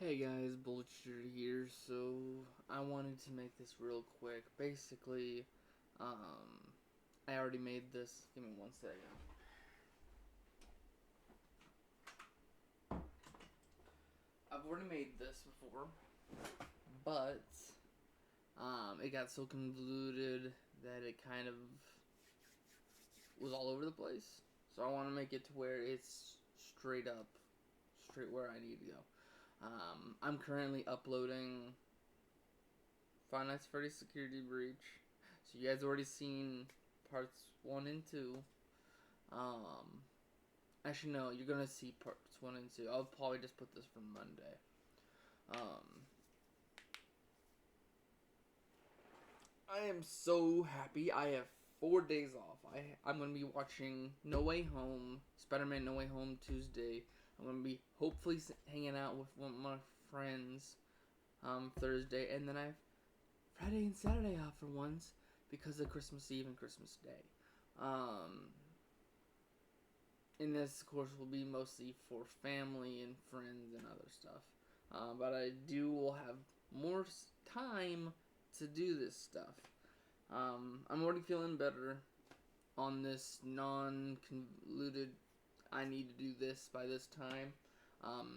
Hey guys, B.O.L.T here. So I wanted to make this real quick. Basically, I already made this. Give me one second. I've already made this before, but it got so convoluted that it kind of was all over the place. So I want to make it to where it's straight up, straight where I need to go. I'm currently uploading Five Nights at Freddy's Security Breach. So you guys already seen parts 1 and 2. Um, Actually, no, you're gonna see parts 1 and 2. I'll probably just put this for Monday. I am so happy. I have 4 days off. I'm gonna be watching No Way Home, Spider-Man No Way Home Tuesday. I'm gonna be hopefully hanging out with one of my friends Thursday, and then I have Friday and Saturday off for once because of Christmas Eve and Christmas Day. And this, of course, will be mostly for family and friends and other stuff. But I will have more time to do this stuff. I'm already feeling better on this non-convoluted, I need to do this by this time.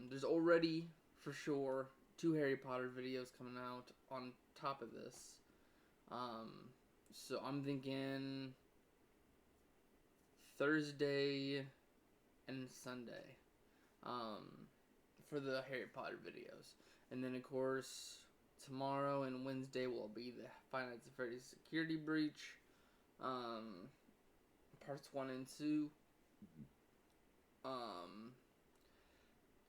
There's already, for sure, 2 Harry Potter videos coming out on top of this. So I'm thinking Thursday and Sunday for the Harry Potter videos. And then, of course, tomorrow and Wednesday will be the Five Nights at Freddy's Security Breach, parts 1 and 2.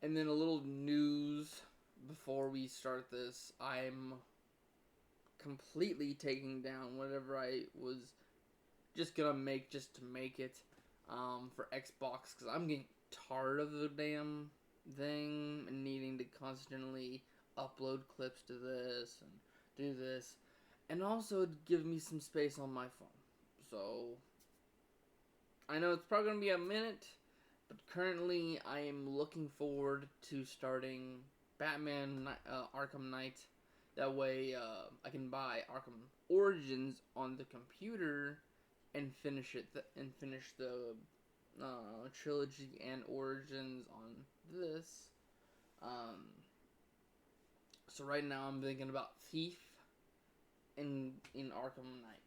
And then a little news before we start this. I'm completely taking down whatever I was just gonna make just to make it for Xbox, because I'm getting tired of the damn thing and needing to constantly upload clips to this and do this, and also give me some space on my phone. So I know it's probably gonna be a minute, but currently I am looking forward to starting Batman Arkham Knight. That way I can buy Arkham Origins on the computer and finish the trilogy and Origins on this. So right now I'm thinking about Thief in Arkham Knight.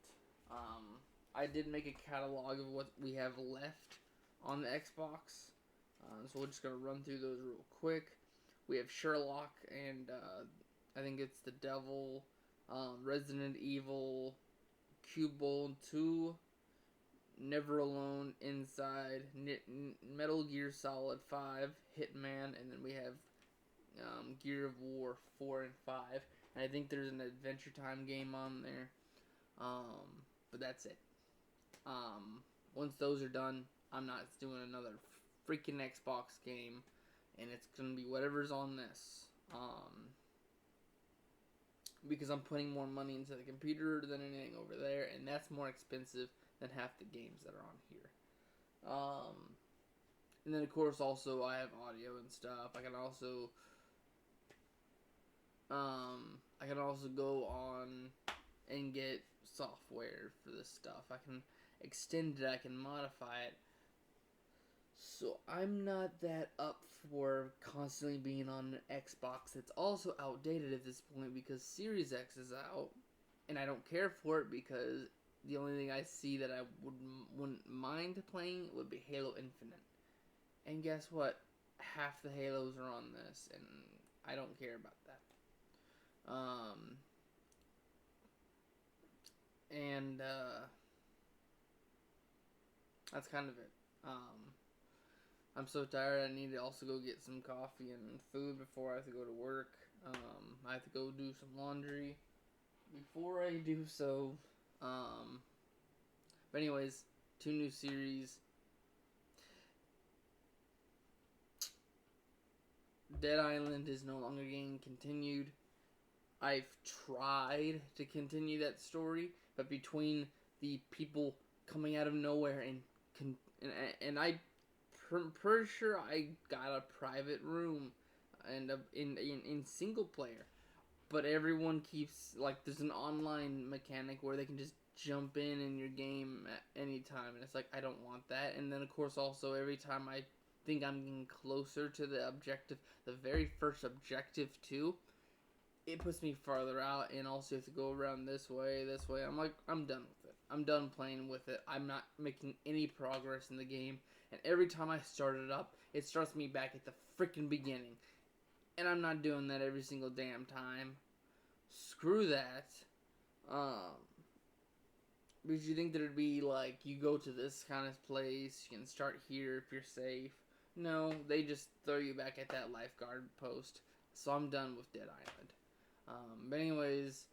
I did make a catalog of what we have left on the Xbox, so we're just gonna run through those real quick. We have Sherlock and I think it's the Devil, Resident Evil, B.O.L.T 2, Never Alone, Inside, Metal Gear Solid 5, Hitman, and then we have Gear of War 4 and 5. And I think there's an Adventure Time game on there. But that's it. Once those are done, I'm not doing another freaking Xbox game, and it's gonna be whatever's on this. Because I'm putting more money into the computer than anything over there, and that's more expensive than half the games that are on here. And then of course also I have audio and stuff. I can also go on and get software for this stuff. I can extend it, I can modify it. So I'm not that up for constantly being on an Xbox that's also outdated at this point, because Series X is out, and I don't care for it because the only thing I see that I wouldn't mind playing would be Halo Infinite. And guess what? Half the Halos are on this, and I don't care about that. And that's kind of it. I'm so tired. I need to also go get some coffee and food before I have to go to work. I have to go do some laundry before I do so. But anyways, 2 new series. Dead Island is no longer getting continued. I've tried to continue that story, but between the people coming out of nowhere and I pretty sure I got a private room and in single player. But everyone keeps like there's an online mechanic where they can just jump in your game at any time, and it's like I don't want that. And then of course also every time I think I'm getting closer to the objective, the very first objective too, it puts me farther out, and also you have to go around this way, this way. I'm like, I'm done with it. I'm done playing with it. I'm not making any progress in the game, and every time I start it up, it starts me back at the freaking beginning, and I'm not doing that every single damn time. Screw that. Um, because you think there'd be like, you go to this kind of place, you can start here if you're safe. No, they just throw you back at that lifeguard post. So I'm done with Dead Island. But anyways,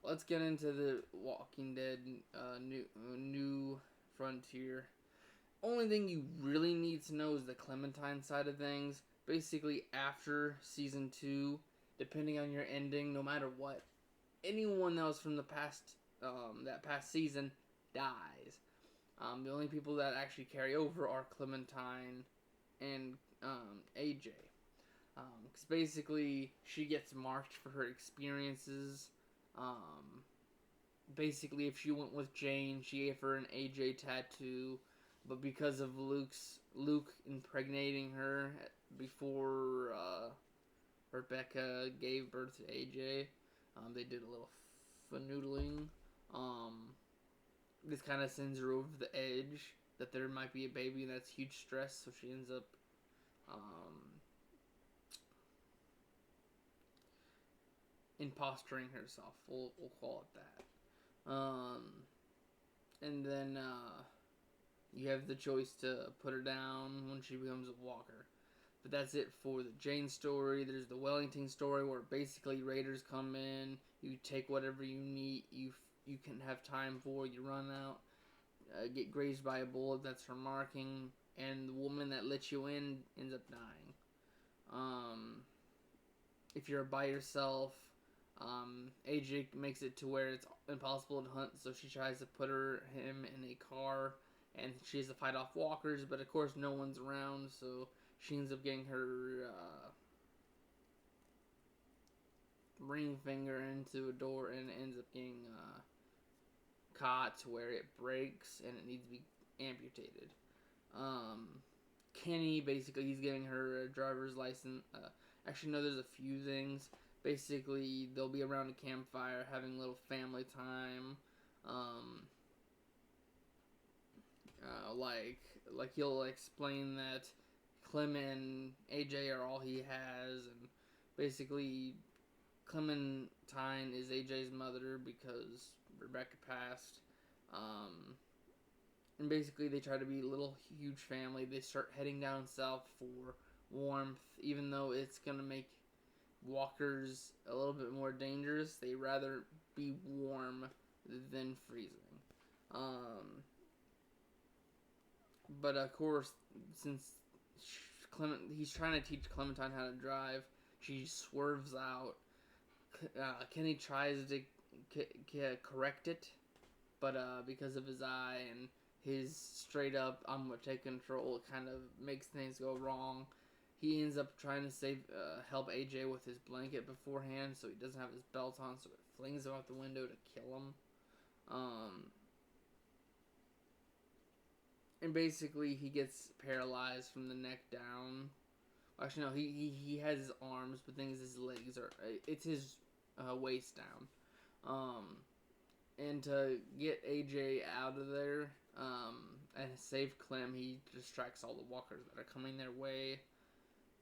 let's get into the Walking Dead New Frontier. Only thing you really need to know is the Clementine side of things. Basically, after season 2, depending on your ending, no matter what, anyone that was from the past season dies. The only people that actually carry over are Clementine and AJ. Because basically, she gets marked for her experiences. Basically, if she went with Jane, she gave her an AJ tattoo. But because of Luke impregnating her before Rebecca gave birth to AJ, they did a little fanoodling. This kind of sends her over the edge that there might be a baby, and that's huge stress. So she ends up imposturing herself. We'll call it that. And then you have the choice to put her down when she becomes a walker. But that's it for the Jane story. There's the Wellington story where basically raiders come in, you take whatever you need, you can have time for, you run out, get grazed by a bullet, that's her marking, and the woman that let you in ends up dying. If you're by yourself, AJ makes it to where it's impossible to hunt, so she tries to put him in a car, and she has to fight off walkers, but of course no one's around, so she ends up getting her ring finger into a door, and ends up getting caught to where it breaks, and it needs to be amputated. Kenny, basically, he's giving her a driver's license. Actually, no, there's a few things. Basically, they'll be around a campfire having a little family time. Like he'll explain that Clem and AJ are all he has, and basically Clementine is AJ's mother because Rebecca passed. And basically they try to be a little huge family. They start heading down south for warmth, even though it's gonna make walkers a little bit more dangerous. They rather be warm than freezing. But of course, since he's trying to teach Clementine how to drive, she swerves out. Kenny tries to correct it, but because of his eye and his straight up "I'm gonna take control," it kind of makes things go wrong. He ends up trying to help AJ with his blanket beforehand, so he doesn't have his belt on, so it flings him out the window to kill him. And basically he gets paralyzed from the neck down. Actually, no, he has his arms, but things his legs are. It's his waist down. And to get AJ out of there and save Clem, he distracts all the walkers that are coming their way.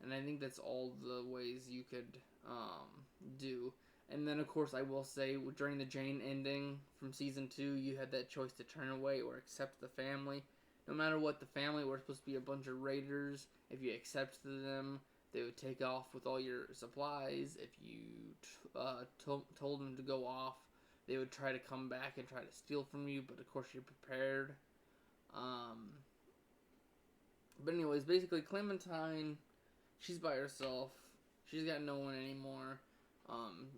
And I think that's all the ways you could do. And then, of course, I will say, during the Jane ending from Season 2, you had that choice to turn away or accept the family. No matter what, the family were supposed to be a bunch of raiders. If you accepted them, they would take off with all your supplies. If you told them to go off, they would try to come back and try to steal from you, but of course you're prepared. But anyways, basically Clementine, she's by herself. She's got no one anymore.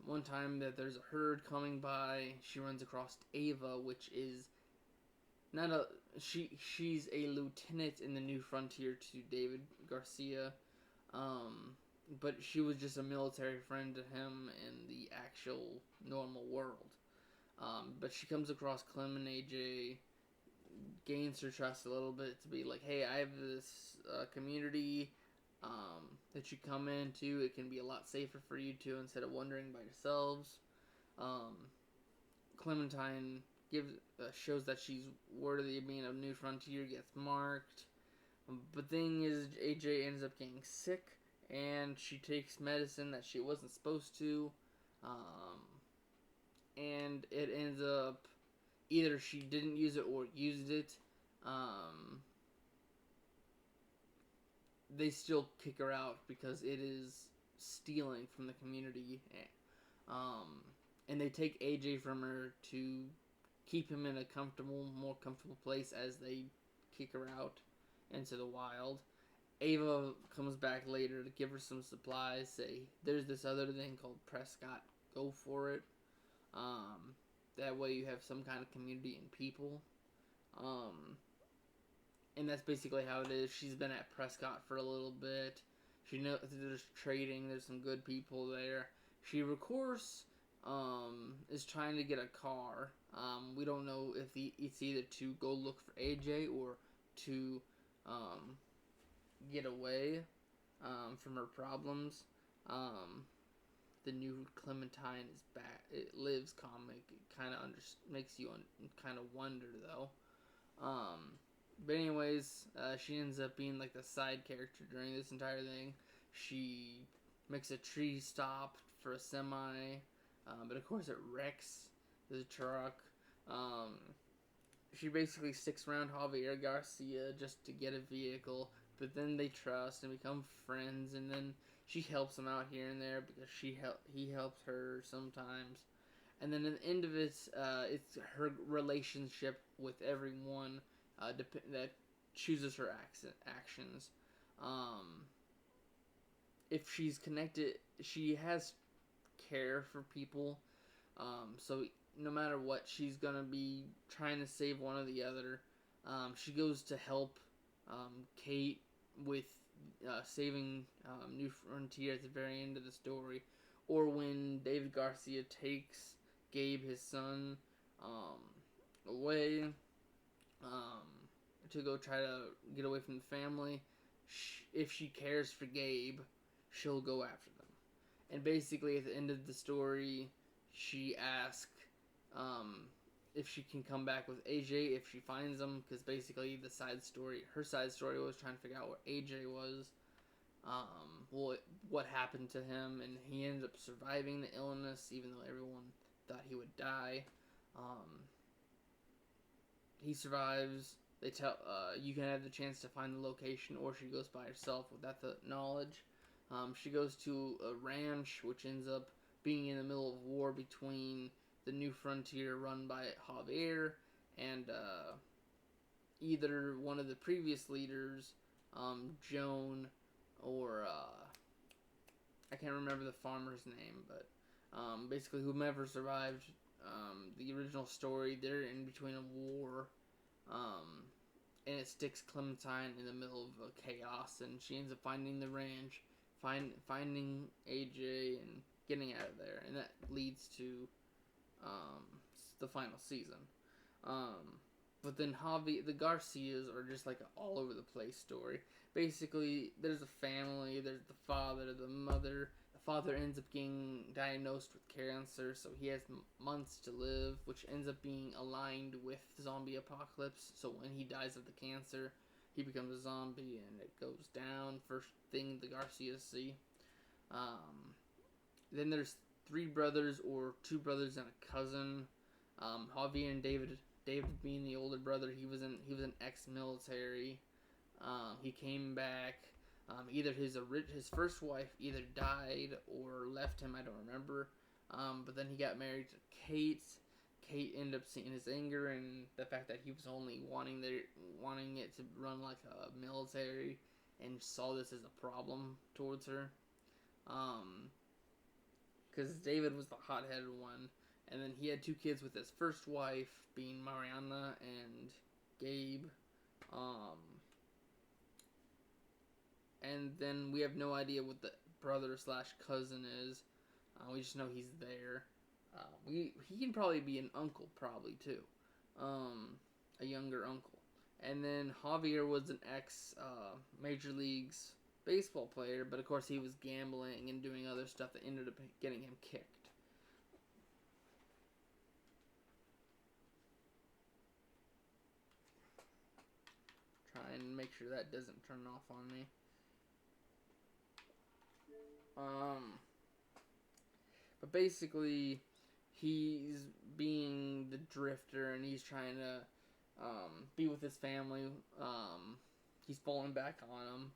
One time that there's a herd coming by, she runs across Ava, which is not a she's a lieutenant in the New Frontier to David Garcia. but she was just a military friend to him in the actual normal world. But she comes across Clem and AJ, gains her trust a little bit to be like, hey, I have this community that you come into. It can be a lot safer for you two instead of wandering by yourselves. Um, Clementine gives shows that she's worthy of being a New Frontier, gets marked. But thing is, AJ ends up getting sick, and she takes medicine that she wasn't supposed to. Um, and it ends up either she didn't use it or used it. Um, they still kick her out because it is stealing from the community. Um, and they take AJ from her to keep him in a more comfortable place as they kick her out into the wild. Ava comes back later to give her some supplies, say, there's this other thing called Prescott, go for it. That way you have some kind of community and people. And that's basically how it is. She's been at Prescott for a little bit. She knows there's trading, there's some good people there. She, of course, is trying to get a car. We don't know if it's either to go look for AJ or to get away from her problems. The new Clementine is back. It Lives comic. It kind of makes you kind of wonder though. But anyways, she ends up being like the side character during this entire thing. She makes a tree stop for a semi, but of course it wrecks the truck. She basically sticks around Javier Garcia just to get a vehicle, but then they trust and become friends, and then she helps him out here and there because he helps her sometimes. And then at the end of it, it's her relationship with everyone that chooses her actions. If she's connected, she has care for people. So no matter what, she's gonna be trying to save one or the other. She goes to help Kate with saving New Frontier at the very end of the story, or when David Garcia takes Gabe, his son, away to go try to get away from the family. If she cares for Gabe, she'll go after them. And basically, at the end of the story, she asks if she can come back with AJ if she finds him, because basically her side story was trying to figure out what AJ was, what happened to him, and he ended up surviving the illness, even though everyone thought he would die. He survives. They tell you can have the chance to find the location, or she goes by herself without the knowledge. She goes to a ranch, which ends up being in the middle of war between the New Frontier run by Javier and either one of the previous leaders, Joan, or I can't remember the farmer's name, but basically whomever survived the original story, they're in between a war, and it sticks Clementine in the middle of chaos, and she ends up finding the ranch, finding AJ, and getting out of there, and that leads to the final season. But then the Garcias are just like an all over the place story. Basically, there's a family, there's the father, the mother. The father ends up getting diagnosed with cancer, so he has months to live, which ends up being aligned with zombie apocalypse. So when he dies of the cancer, he becomes a zombie, and it goes down. First thing the Garcias see. Then there's three brothers, or two brothers and a cousin. Javier and David. David being the older brother, he was an ex-military. He came back. Either his first wife either died or left him. I don't remember. But then he got married to Kate. Kate ended up seeing his anger and the fact that he was only wanting it to run like a military, and saw this as a problem towards her. Because David was the hot-headed one, and then he had two kids with his first wife, being Mariana and Gabe. And then we have no idea what the brother slash cousin is. We just know he's there. He can probably be an uncle, probably too, a younger uncle. And then Javier was an ex Major Leagues baseball player, but of course he was gambling and doing other stuff that ended up getting him kicked. Try and make sure that doesn't turn off on me. But basically, he's being the drifter and he's trying to be with his family. He's falling back on them.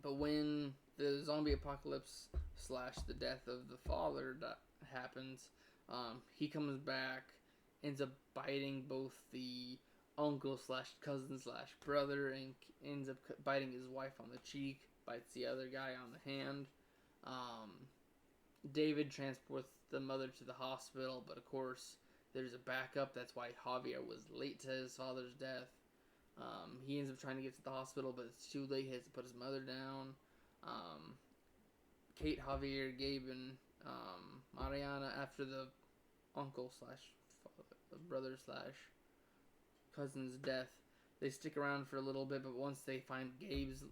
But when the zombie apocalypse slash the death of the father happens, he comes back, ends up biting both the uncle slash cousin slash brother, and ends up biting his wife on the cheek, bites the other guy on the hand. David transports the mother to the hospital, but of course there's a backup. That's why Javier was late to his father's death. He ends up trying to get to the hospital, but it's too late. He has to put his mother down. Kate, Javier, Gabe, and Mariana, after the uncle slash brother slash cousin's death, they stick around for a little bit, but once they find Gabe's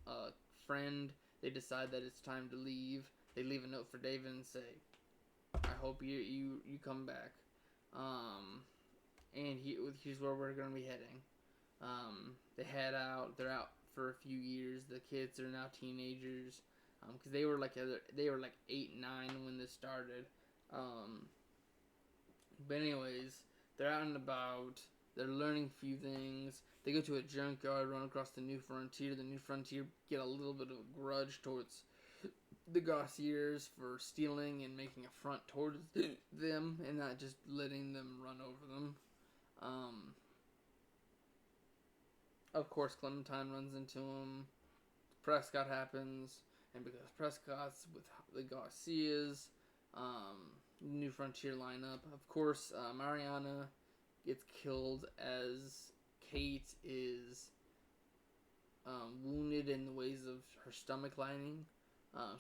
friend, they decide that it's time to leave. They leave a note for David and say, I hope you come back. And here's where we're going to be heading. They head out. They're out for a few years. The kids are now teenagers. Because they were like 8, 9 when this started. But anyways, they're out and about. They're learning a few things. They go to a junkyard, run across the New Frontier. The New Frontier get a little bit of a grudge towards the Garciers for stealing and making a front towards them and not just letting them run over them. Of course, Clementine runs into him. Prescott happens, and because Prescott's with the Garcias, New Frontier lineup. Of course, Mariana gets killed as Kate is wounded in the ways of her stomach lining.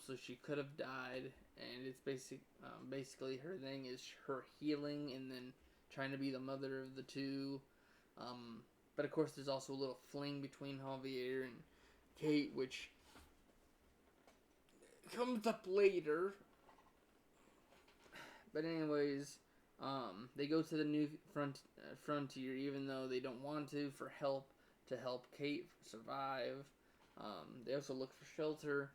So she could have died, and it's basically her thing is her healing and then trying to be the mother of the two. But of course, there's also a little fling between Javier and Kate, which comes up later. But anyways, they go to the New Frontier, even though they don't want to, for help to help Kate survive. They also look for shelter.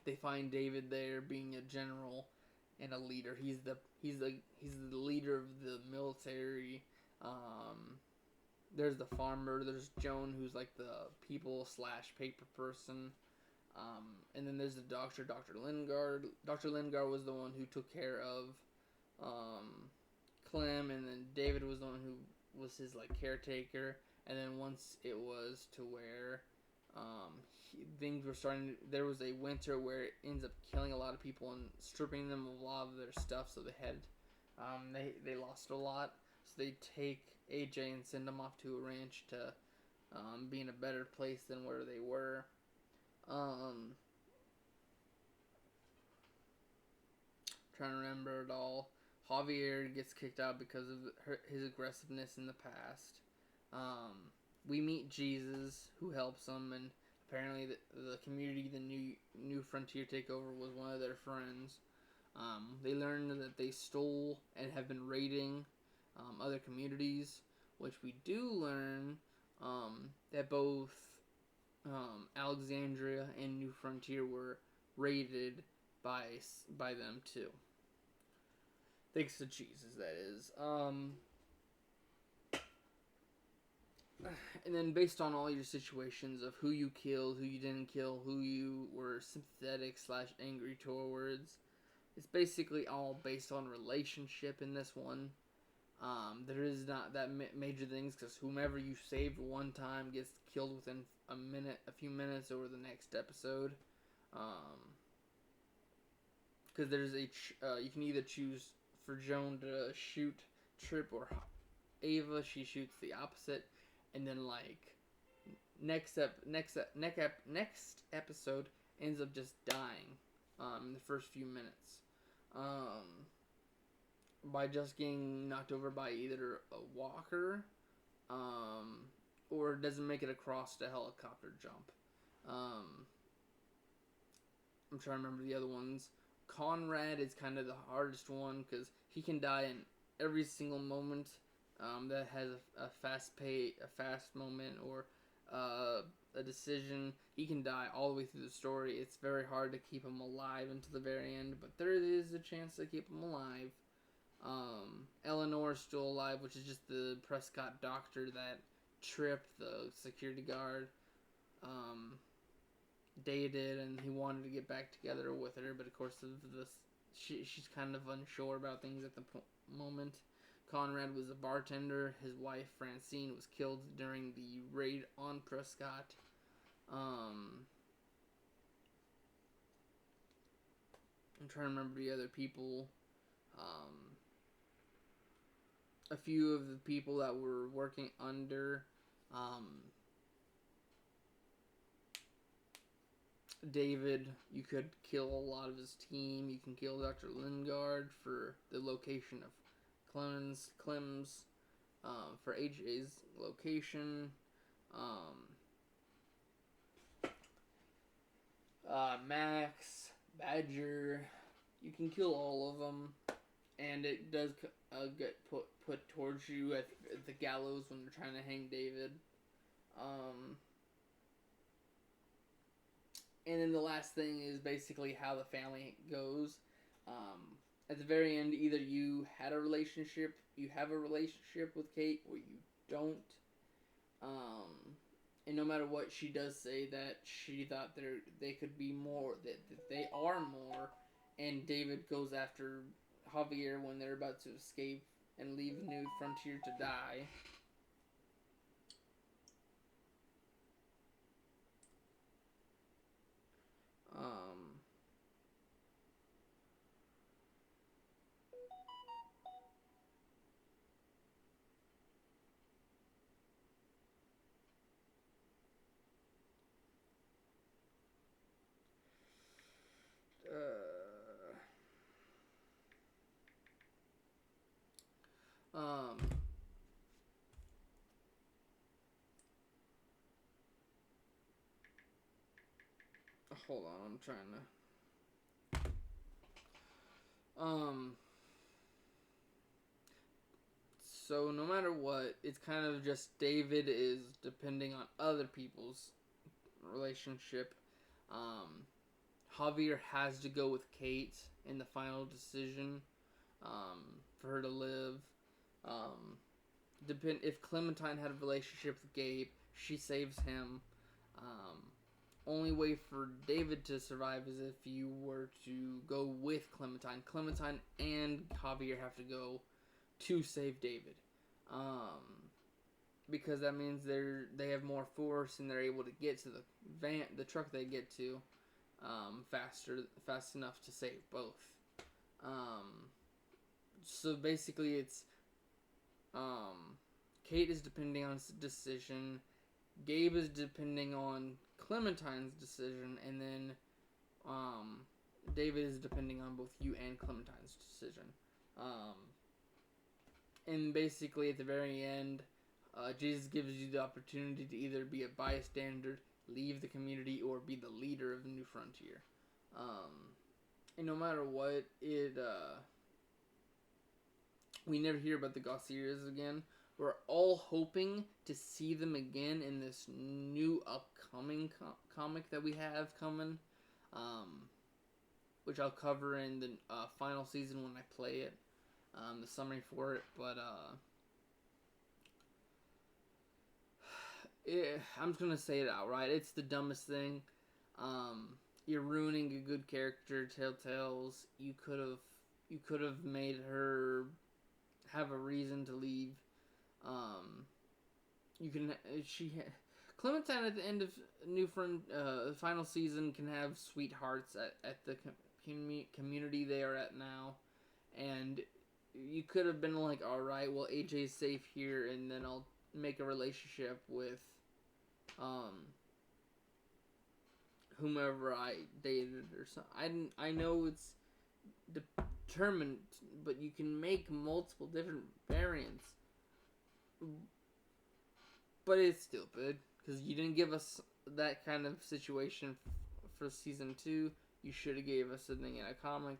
They find David there, being a general and a leader. He's the leader of the military. There's the farmer. There's Joan, who's like the people / paper person. And then there's the doctor, Dr. Lingard. Dr. Lingard was the one who took care of Clem, and then David was the one who was his like caretaker. And then once it was to where things were starting, there was a winter where it ends up killing a lot of people and stripping them of a lot of their stuff. So they had they lost a lot. So they take AJ and send them off to a ranch to be in a better place than where they were. Trying to remember it all. Javier gets kicked out because of his aggressiveness in the past. We meet Jesus, who helps him, and apparently the community, the New Frontier takeover, was one of their friends. They learn that they stole and have been raiding other communities, which we do learn that both Alexandria and New Frontier were raided by them too. Thanks to Jesus, that is. And then based on all your situations of who you killed, who you didn't kill, who you were sympathetic / angry towards, it's basically all based on relationship in this one. There is not that major things, because whomever you saved one time gets killed within a few minutes over the next episode. Because there's you can either choose for Joan to shoot Trip or Ava. She shoots the opposite, and then like next episode, ends up just dying in the first few minutes. By just getting knocked over by either a walker or doesn't make it across the helicopter jump. I'm trying to remember the other ones. Conrad is kind of the hardest one because he can die in every single moment that has a fast moment, or a decision. He can die all the way through the story. It's very hard to keep him alive until the very end, but there is a chance to keep him alive. Eleanor is still alive, which is just the Prescott doctor that tripped the security guard. Dated, and he wanted to get back together with her, but of course she's kind of unsure about things at the moment. Conrad was a bartender. His wife Francine was killed during the raid on Prescott. I'm trying to remember the other people. A few of the people that were working under David, you could kill a lot of his team. You can kill Dr. Lingard for the location of Clem's for AJ's location. Max, Badger, you can kill all of them, and it does get put towards you at the gallows when they're trying to hang David. And then the last thing is basically how the family goes. At the very end, either you have a relationship with Kate, or you don't. And no matter what, she does say that she thought they could be more, that they are more. And David goes after Javier when they're about to escape and leave New Frontier to die. Hold on, I'm trying to. So no matter what, it's kind of just David is depending on other people's relationship. Javier has to go with Kate in the final decision for her to live. If Clementine had a relationship with Gabe, she saves him. Only way for David to survive is if you were to go with Clementine. Clementine and Javier have to go to save David. Because that means they have more force and they're able to get to the truck they get to fast enough to save both. So basically it's Kate is depending on his decision, Gabe is depending on Clementine's decision, and then David is depending on both you and Clementine's decision. And basically at the very end, Jesus gives you the opportunity to either be a bystander, leave the community, or be the leader of the New Frontier. And no matter what, we never hear about the Garcias again. We're all hoping to see them again in this new upcoming comic that we have coming, which I'll cover in the final season when I play it, the summary for it. But I'm just gonna say it outright. It's the dumbest thing. You're ruining a good character, Telltales. You could have made her have a reason to leave. Clementine at the end of final season can have sweethearts at the community they are at now, and you could have been like, all right, well AJ's safe here, and then I'll make a relationship with whomever I dated or something. I know it's determined, but you can make multiple different variants. But it's stupid because you didn't give us that kind of situation for season 2. You should have gave us something in a comic,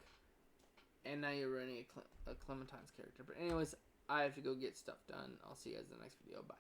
and now you're running a Clementine's character. But anyways, I have to go get stuff done. I'll see you guys in the next video. Bye.